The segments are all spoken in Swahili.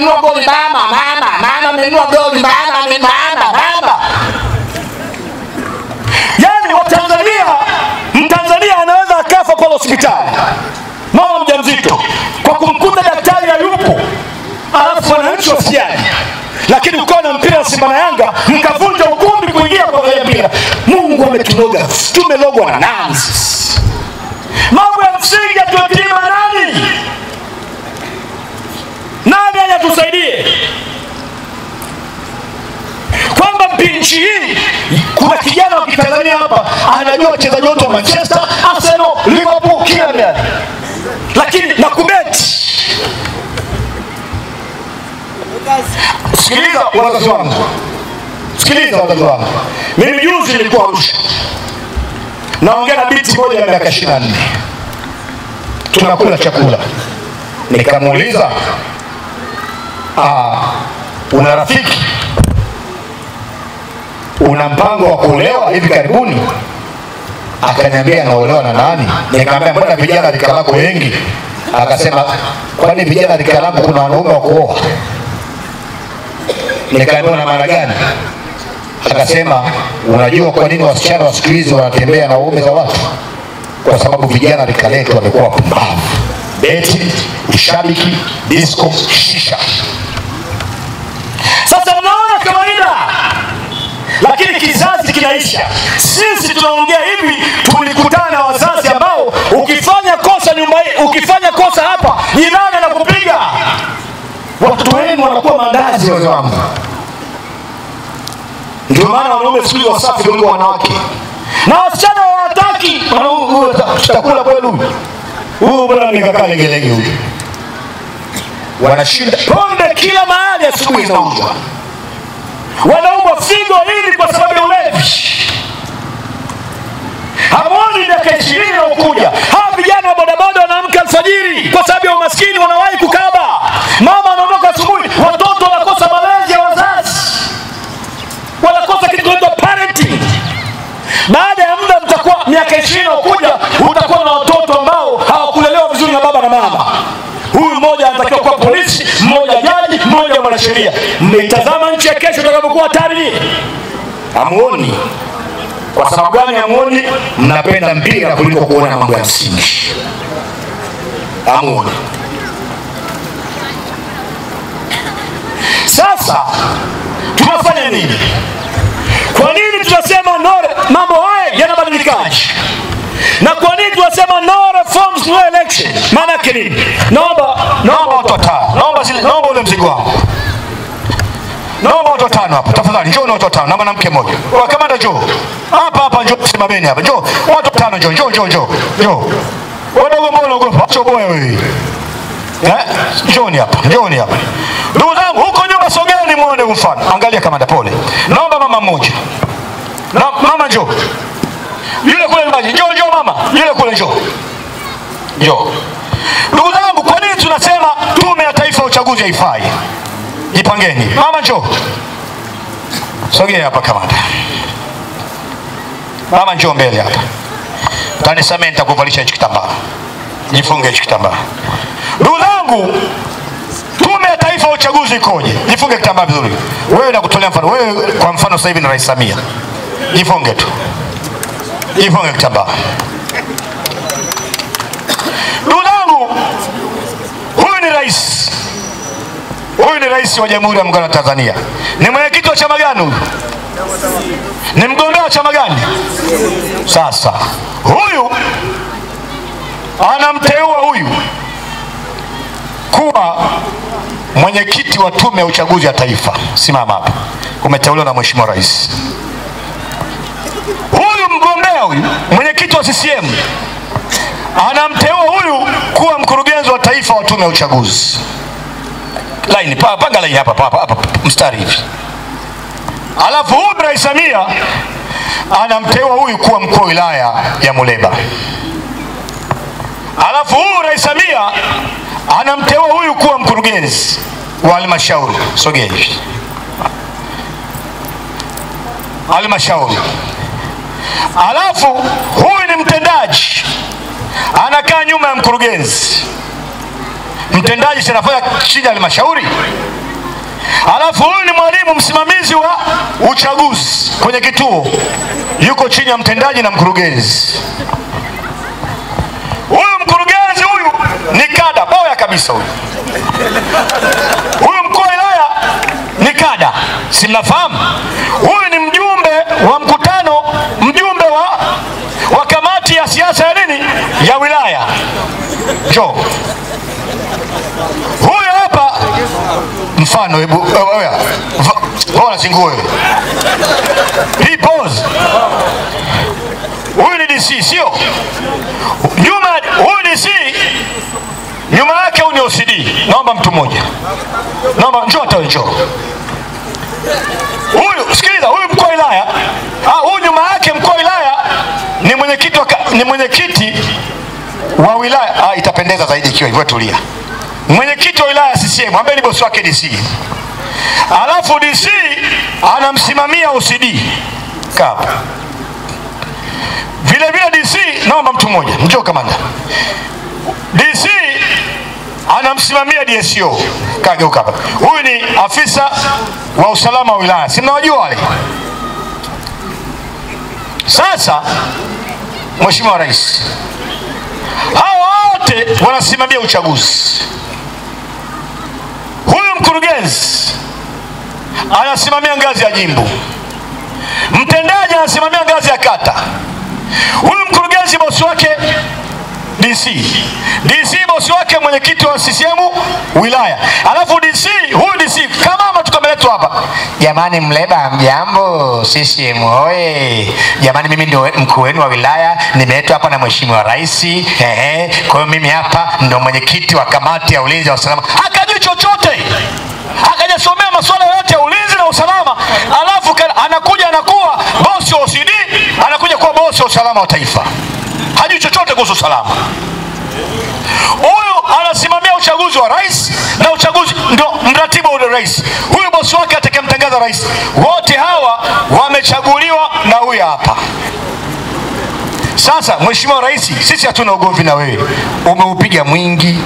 Menunua goli mama menunua goli mama. Yani Mtanzania anaweza akafa kwa hospitali mama mjamzito kwa kumkuta daktari hayupo, alafu wananchi wasiani. Lakini uko na mpira Simba na Yanga mkavunja ukumbi kuingia kwa mpira. Mungu ametuloga. Tumelogwa na nani? Mambo ya msingi atuatima nani? Nani anatusaidie? Kwamba nchi hii kuna kijana wa Kitanzania hapa anajua wachezaji wote wa Manchester, Arsenal, Liverpool, kila mahali. Lakini na kubeti. Sikiliza wazazi wangu. Mimi juzi nilikuwa Arusha. Naongea na binti moja ya miaka 24. Tunakula chakula. Nikamuuliza, una rafiki? Una mpango wa kuolewa hivi karibuni? Akaniambia anaolewa na nani? Nikamwambia mbona vijana rika lako wengi? Akasema kwani vijana rika lako kuna wanaume wa kuoa? Nikamwambia na maana gani? Akasema unajua kwa nini wasichana wa siku hizi wanatembea na waume za watu? Kwa sababu vijana rika letu wamekuwa pumbavu. Beti, ushabiki, disco, shisha. Sasa mnaona kawaida, lakini kizazi kinaisha. Sisi tunaongea hivi, tulikutana na wazazi ambao ukifanya kosa nyumbani, ukifanya kosa hapa, jirani anakupiga. Watoto wenu wanakuwa mandazi wazee wangu. Ndio maana wanaume siku hizi wasafi kuliko wanawake. Na wasichana hawataki. Tutakula kweli. Huyu bwana amekaa legelege huyu. Wanashinda pombe kila mahali asubuhi zinauzwa. Wanaumwa figo hili kwa sababu ya ulevi. Hamuoni miaka 20 na ukuja. Hawa vijana wa bodaboda wanaamka alfajiri kwa sababu ya umaskini, wanawahi kukaba. Mama anaondoka asubuhi, watoto wanakosa malezi ya wazazi. Wanakosa kitu kinaitwa parenting. Baada ya muda mtakuwa miaka 20 na ukuja, utakuwa na watoto ambao hawakulelewa vizuri na baba na mama. Huyu mmoja anatakiwa kuwa polisi, mmoja jaji, mmoja mwanasheria. Mmeitazama nchi ya kesho itakapokuwa hatari. Hamuoni? Kwa sababu gani hamuoni? Mnapenda mpira kuliko kuona mambo ya msingi. Hamuoni? Sasa tunafanya nini? Kwa nini tunasema mambo haya yanabadilikaje? Na kwa nini tunasema no reforms no election? Maana yake nini? Naomba watu watano. Naomba ule mzigo wangu. Naomba watu watano hapa. Tafadhali njoo na watu watano na mwanamke mmoja. Kamanda njoo. Hapa njoo simameni hapa. Njoo. Watu watano njoo. Wadogo mbona unaogopa? Acha boya wewe. Njooni hapa. Ndugu zangu huko nyuma sogeni muone mfano. Angalia kamanda pole. Naomba mama mmoja. Mama njoo. Yule kule maji. Njoo mama. Yule kule njoo. Ndugu zangu, kwa nini tunasema Tume ya Taifa ya Uchaguzi haifai? Jipangeni. Mama njoo. Sogea hapa kamanda. Mama njoo mbele hapa. Kanisamee nitakuvalisha hicho kitambaa. Jifunge hicho kitambaa. Ndugu zangu, Tume ya Taifa ya Uchaguzi ikoje? Jifunge kitambaa vizuri. Wewe nakutolea mfano. Wewe kwa mfano sasa hivi na Rais Samia. Jifunge tu. Jifunge kitambaa. Ndugu zangu, huyu ni rais wa Jamhuri ya Muungano wa Tanzania. Ni mwenyekiti wa chama gani huyu? Ni mgombea wa chama gani? Sasa huyu anamteua huyu kuwa mwenyekiti wa Tume ya Uchaguzi ya Taifa. Simama hapa. Umeteuliwa na Mheshimiwa Rais. Huyu mgombea huyu, mwenyekiti wa CCM, anamteua huyu kuwa mkurugenzi wa taifa wa Tume ya Uchaguzi. Line, panga line hapa mstari hivi. Alafu huyu Rais Samia anamteua huyu kuwa mkuu wa wilaya ya Muleba. Alafu huyu Rais Samia anamteua huyu kuwa mkurugenzi wa halmashauri. Sogea hivi. Halmashauri. Alafu huyu ni mtendaji, anakaa nyuma ya mkurugenzi. mtendaji anafanya chini ya halmashauri. Alafu huyu ni mwalimu msimamizi wa uchaguzi kwenye kituo, yuko chini ya mtendaji na mkurugenzi. Huyu mkurugenzi huyu ni kada boya kabisa huyu. Huyu mkuu wa wilaya ni kada, si mnafahamu? Huyu ni mjumbe wa mkutano, mjumbe wa kamati ya siasa ya nini ya wilaya. Jo, huyu hapa mfano, hebu bora singue hii pose. Huyu ni DC, sio? Nyuma huyu DC, nyuma yake huyu ni OCD. Naomba mtu mmoja, naomba njoo hata njoo. Huyu sikiliza, huyu mkuu wa wilaya, huyu nyuma yake mkuu wa wilaya ni mwenyekiti wa wilaya. Itapendeza zaidi ikiwa hivyo, tulia. Mwenyekiti wa wilaya CCM ambaye ni bosi wake DC. Alafu DC anamsimamia OCD. Kapa. Vile vile DC, naomba mtu mmoja, njoo kamanda. DC anamsimamia DSO. Kageuka hapa. Huyu ni afisa wa usalama wa wilaya. Si mnawajua wale? Sasa Mheshimiwa Rais, hao wote wanasimamia uchaguzi. Huyu mkurugenzi anasimamia ngazi ya jimbo, mtendaji anasimamia ngazi ya kata. Huyu mkurugenzi bosi wake DC bosi wake mwenyekiti wa CCM wilaya. Alafu huyu DC kama tukameletwa hapa. Jamani Mleba mjambo, CCM oye. Jamani mimi ndio mkuu wenu wa wilaya, nimeletwa hapa na Mheshimiwa Rais. Kwa hiyo mimi hapa ndio mwenyekiti wa kamati ya ulinzi na usalama. Hakajui chochote. Hakajasomea masuala yote ya ulinzi na usalama. Alafu anakuja anakuwa bosi wa OCD, anakuja kuwa bosi wa usalama wa taifa. Hajui chochote kuhusu usalama. Huyu anasimamia uchaguzi wa rais na uchaguzi ndio mratibu wa rais. Huyu bosi wake atakayemtangaza rais. Wote hawa wamechaguliwa na huyu hapa. Sasa Mheshimiwa Rais, sisi hatuna ugomvi na wewe. Umeupiga mwingi,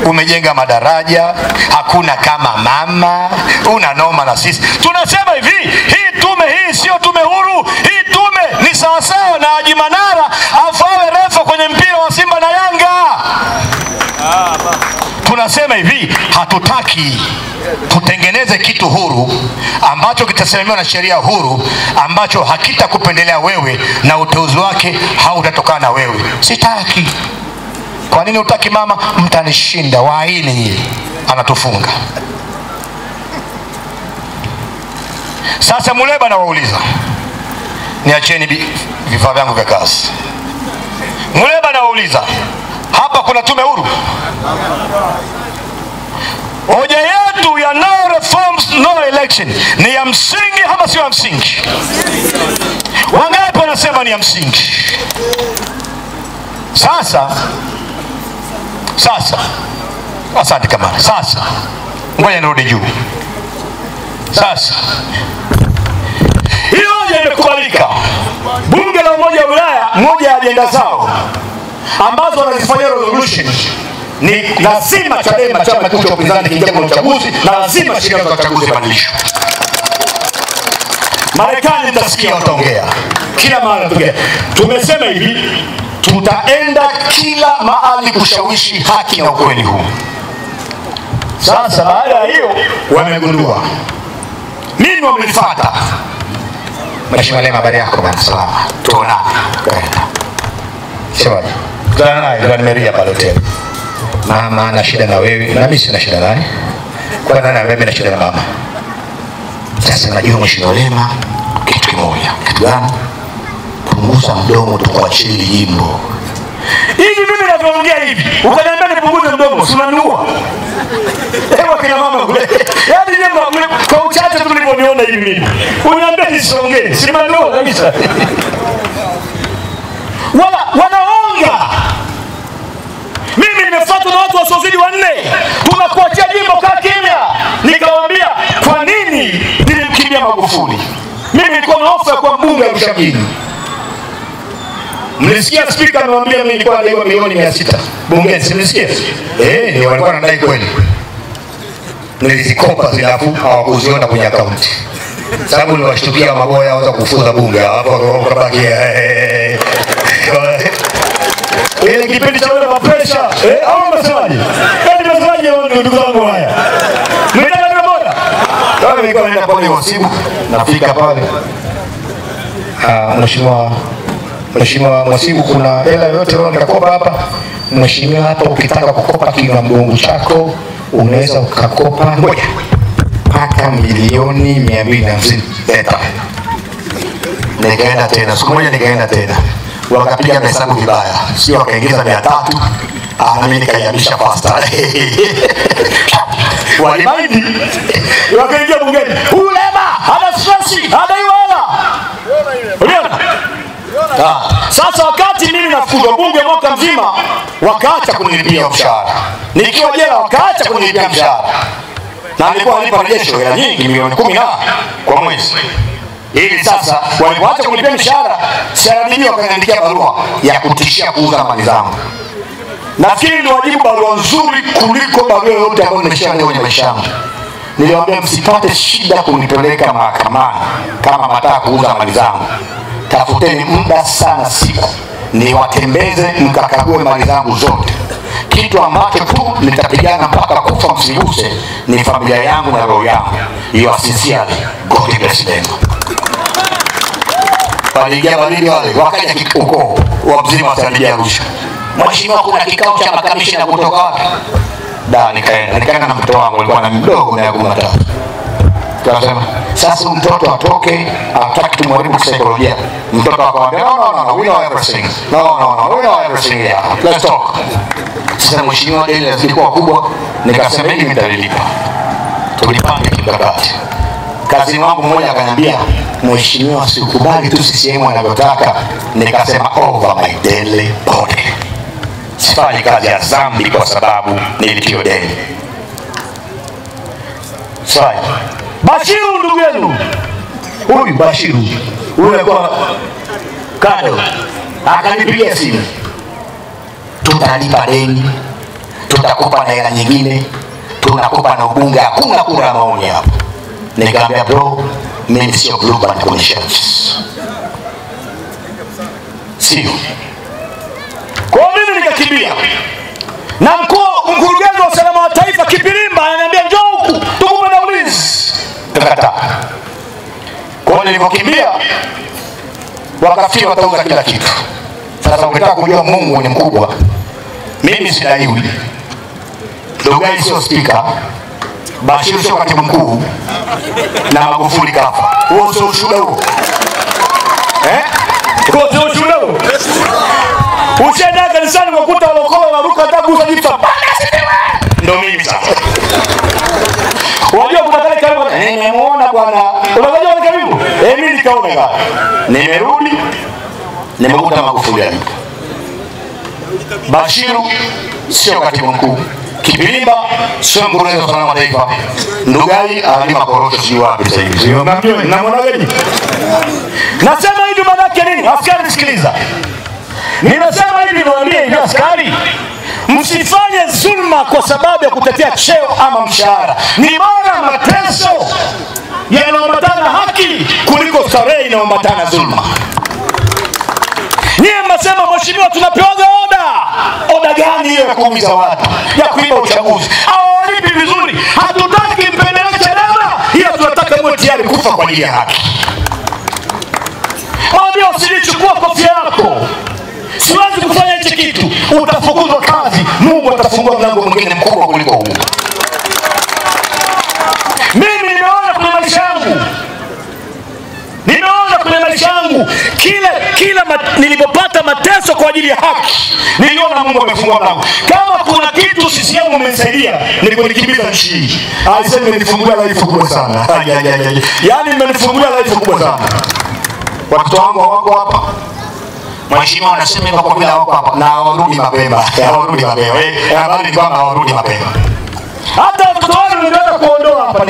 umejenga madaraja, hakuna kama mama, una noma na sisi. Tunasema hivi, hii tume hii sio tume huru. Hii tume ni sawasawa na Haji Manara afawe refa kwenye mpira wa Simba na Yanga. Tunasema hivi, hatutaki tutengeneze kitu huru ambacho kitasimamiwa na sheria huru, ambacho hakitakupendelea wewe na uteuzi wake hautatokana na wewe. Sitaki. Kwa nini utaki mama? Mtanishinda, waini anatufunga. Sasa Muleba na wauliza, niacheni vifaa vyangu vya kazi. Muleba na wauliza, hapa kuna tume huru? Hoja yetu ya no reforms no election ni ya msingi ama sio ya msingi? Wangapi wanasema ni ya msingi? Sasa asante kamera. Sasa ngoja nirudi juu. Sasa hiyo hoja imekubalika. Bunge la Umoja wa Ulaya, moja ya ajenda zao ambazo wanazifanyia resolution ni lazima Chadema, chama kikuu cha upinzani, kiingia kwenye uchaguzi na lazima sheria za uchaguzi zibadilishwe. Marekani mtasikia wataongea kila mara tuongea. Tumesema hivi, tutaenda kila mahali kushawishi haki na ukweli huu. Sasa baada ya hiyo wamegundua mimi wamenifuata. Mheshimiwa Lema, habari yako bwana? Salama. Tuonane. Sawa. Tuonane nimeria pale hotel. Mama ana shida na wewe na mimi sina shida naye. Kwa nini wewe na shida na mama? Sasa najua Mheshimiwa Lema kitu kimoja. Kitu gani? Punguza mdomo tukuachie jimbo. Hivi mimi ninavyoongea hivi, ukaniambia nipunguze mdomo, si unaniua? Ewa kina mama kule. Yaani nyema kwa uchache tu niliponiona hivi mimi. Uniambia nisiongee, si unaniua kabisa. Wanaonga. Mimi nimefuatwa na watu wasiozidi 4. Tunakuachia jimbo kaa kimya. Nikawaambia kwa nini nilimkimbia Magufuli? Mimi nilikuwa na ofa kwa mbunge wa Arusha mjini. Mlisikia speaker amemwambia mimi nilikuwa nadaiwa milioni 600 bungeni, si mlisikia? Ni walikuwa wanadai kweli. Nilizikopa zilafu hawakuziona kwenye account. Sababu niliwashtukia maboya waanza kufuza bunge hapo kabaki. Ile kipindi cha wale pressure, au msemaji? Msemaji ndugu zangu haya. Mtaka ndio bora. Kama nilikuwa naenda pale wasibu, nafika pale. Mheshimiwa Mwasibu, kuna hela yote leo nitakopa hapa. Mheshimiwa, hapa ukitaka kukopa kiwa mgongo chako unaweza ukakopa ngoja mpaka milioni 250 leta. Nikaenda tena, siku moja nikaenda tena. Wakapiga hesabu vibaya. Sio wakaingiza 300. Na mimi nikaiamisha faster. Walimaidi. Wakaingia bungeni. Ulema, hana stress, hana iwala. Uliona? Sasa wakati mimi nafukuzwa bunge mwaka mzima, wakaacha kunilipia mshahara. Nikiwa jela wakaacha kunilipia mshahara. Na nilikuwa nalipa rejesho hela nyingi milioni 10 kwa mwezi. Ili sasa walipoacha kunilipia mshahara, CRDB wakaniandikia barua ya kutishia kuuza mali zangu. Nafikiri ni wajibu barua nzuri kuliko barua yote ambayo nimeshaandika kwenye maisha yangu. Niliwaambia msipate shida kunipeleka mahakamani kama mnataka kuuza mali zangu. Tafuteni muda sana siku niwatembeze mkakague mali zangu zote. Kitu ambacho tu nitapigana mpaka kufa msiguse ni familia yangu na roho yangu. You are sincerely, God bless them. Waliingia baridi wale, wakaja ukoo wa mzima watanijia Arusha. Mheshimiwa, kuna kikao cha makamishna kutoka wapi? Nikaenda na mtoto wangu, alikuwa na mdogo na 13. Tukasema, sasa mtoto atoke, hataki tumharibu kisaikolojia. Mtoto akamwambia, no, we know everything. No, we know everything here. Let's talk. Sasa mheshimiwa, deni lilikuwa kubwa, nikasema mimi nitalilipa. Tulipange kimkakati. Kazi wangu mmoja akaniambia, mheshimiwa, sikubali tu CCM wanavyotaka. Nikasema over my daily body. Sifanyi kazi ya dhambi kwa sababu nilipio deni. Sawa. Bashiru ndugu yenu. Huyu Bashiru. Yule kwa kado. Akanipigia simu. Tutalipa deni. Tutakupa na hela nyingine. Tunakupa na ubunge, hakuna kura maoni hapo. Nikamwambia bro, mimi sio blue band commissions. Sio. Kwa mimi nikakimbia. Na mkurugenzi wa usalama wa taifa Kipilimba ananiambia njoo huku, tukupe na ulinzi. Tukakataa. Kwa nilipokimbia wakafikiri watauza kila kitu. Sasa ukitaka kujua Mungu ni mkubwa. Mimi sidaiwi. Ndugai sio speaker. Bashiru sio katibu mkuu. Na Magufuli kafa. Huo sio ushuhuda huo. Huo sio ushuhuda huo. Ushenda kanisani wakuta walokole waruka hata kuuza jipsa. Ndio mimi sasa. Wajua kuna kale karibu. Nimemuona bwana. Unajua wale karibu? Mimi nikaona kaka. Nimerudi. Nimekuta Magufuli hapo. Bashiru sio katibu mkuu. Kipilimba sio mkurugenzi wa usalama wa taifa. Ndugai analima korosho sio wapi sasa hivi. Sio mnamjua na mwanagaji. Nasema hivi maana yake nini? Askari sikiliza. Ninasema hivi niwaambie hivi askari, msifanye dhulma kwa sababu ya kutetea cheo ama mshahara. Ni bora mateso yanaambatana haki kuliko starehe inaambatana dhulma. Nyie mnasema mheshimiwa tunapewa oda. Oda gani hiyo ya kuumiza watu? Ya kuiba uchaguzi. Hawalipi vizuri. Hatutaki mpendeleo Chadema, ila tunataka mwe tayari kufa kwa ajili ya haki. Mwambie usinichukua kofia yako. Siwezi kufanya hicho kitu. Utafukuzwa kazi. Mungu atafungua mlango mwingine mkubwa kuliko huu. Mimi nimeona kwenye maisha yangu. Kila nilipopata mateso kwa ajili ya haki, niliona Mungu amefungua mlango. Kama kuna kitu CCM umenisaidia, niliponikimbiza nchi hii. Alisema nimenifungulia life kubwa sana. Yaani nimenifungulia life kubwa sana. Watoto wangu wako hapa. Mheshimiwa anasema hivyo kwa vile wako hapa na hawarudi mapema. Hawarudi mapema. Habari ni kwamba hawarudi mapema. Hata watoto wangu niliweza kuondoa hapa